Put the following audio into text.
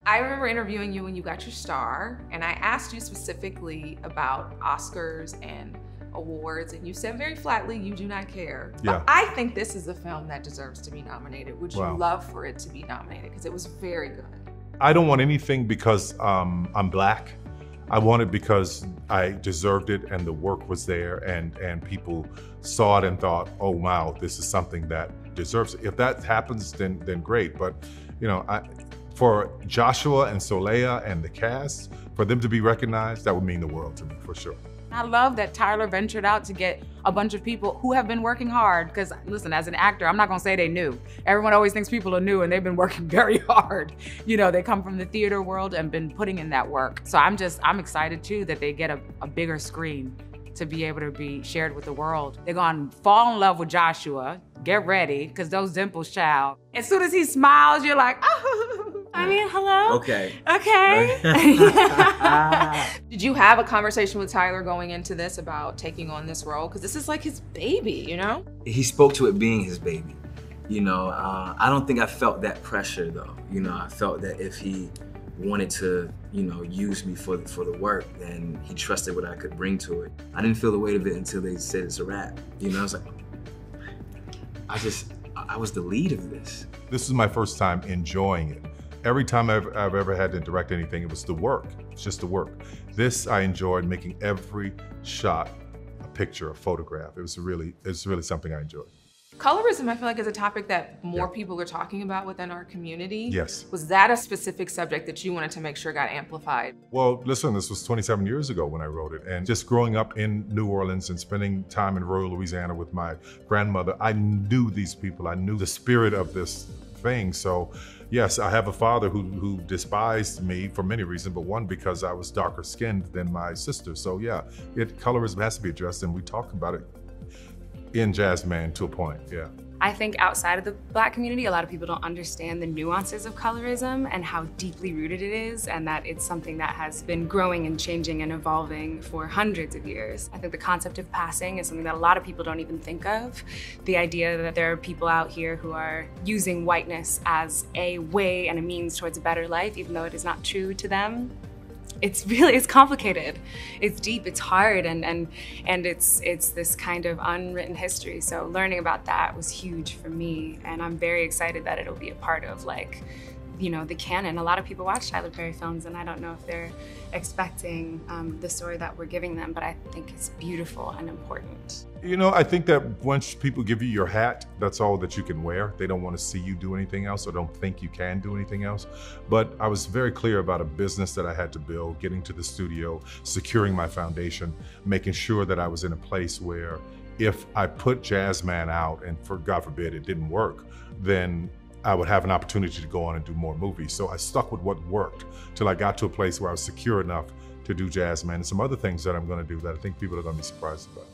I remember interviewing you when you got your star, and I asked you specifically about Oscars and awards, and you said very flatly you do not care. Yeah. But I think this is a film that deserves to be nominated. Would you Wow. love for it to be nominated? Because it was very good. I don't want anything because I'm Black. I want it because I deserved it and the work was there and people saw it and thought, oh wow, this is something that deserves it. If that happens, then great. But you know, for Joshua and Soleil and the cast, for them to be recognized, that would mean the world to me, for sure. I love that Tyler ventured out to get a bunch of people who have been working hard. Because listen, as an actor, I'm not gonna say they knew. Everyone always thinks people are new and they've been working very hard. You know, they come from the theater world and been putting in that work. So I'm excited too that they get a bigger screen to be able to be shared with the world. They're gonna fall in love with Joshua. Get ready, because those dimples, child. As soon as he smiles, you're like, oh. I mean, hello? Okay. Okay. Did you have a conversation with Tyler going into this about taking on this role? Because this is like his baby, you know? He spoke to it being his baby. You know, I don't think I felt that pressure though. You know, I felt that if he wanted to, you know, use me for the work, then he trusted what I could bring to it. I didn't feel the weight of it until they said it's a wrap. You know, I was like, I was the lead of this. This is my first time enjoying it. Every time I've ever had to direct anything, it was the work. It's just the work. This, I enjoyed making every shot a picture, a photograph. It's really something I enjoyed. Colorism, I feel like, is a topic that more people are talking about within our community. Yes. Was that a specific subject that you wanted to make sure got amplified? Well, listen, this was 27 years ago when I wrote it. And just growing up in New Orleans and spending time in rural Louisiana with my grandmother, I knew these people. I knew the spirit of this thing. So yes, I have a father who despised me for many reasons, but one, because I was darker skinned than my sister. So yeah, colorism has to be addressed, and we talk about it in Jazzman to a point, yeah. I think outside of the Black community, a lot of people don't understand the nuances of colorism and how deeply rooted it is, and that it's something that has been growing and changing and evolving for hundreds of years. I think the concept of passing is something that a lot of people don't even think of. The idea that there are people out here who are using whiteness as a way and a means towards a better life, even though it is not true to them. It's complicated. It's deep, it's hard, and it's this kind of unwritten history. So learning about that was huge for me, and I'm very excited that it'll be a part of, like, you know, the canon. A lot of people watch Tyler Perry films, and I don't know if they're expecting the story that we're giving them, but I think it's beautiful and important. You know, I think that once people give you your hat, that's all that you can wear. They don't want to see you do anything else or don't think you can do anything else. But I was very clear about a business that I had to build, getting to the studio, securing my foundation, making sure that I was in a place where if I put Jazzman out and, for God forbid, it didn't work, then I would have an opportunity to go on and do more movies. So I stuck with what worked till I got to a place where I was secure enough to do Jazzman and some other things that I'm going to do that I think people are going to be surprised about.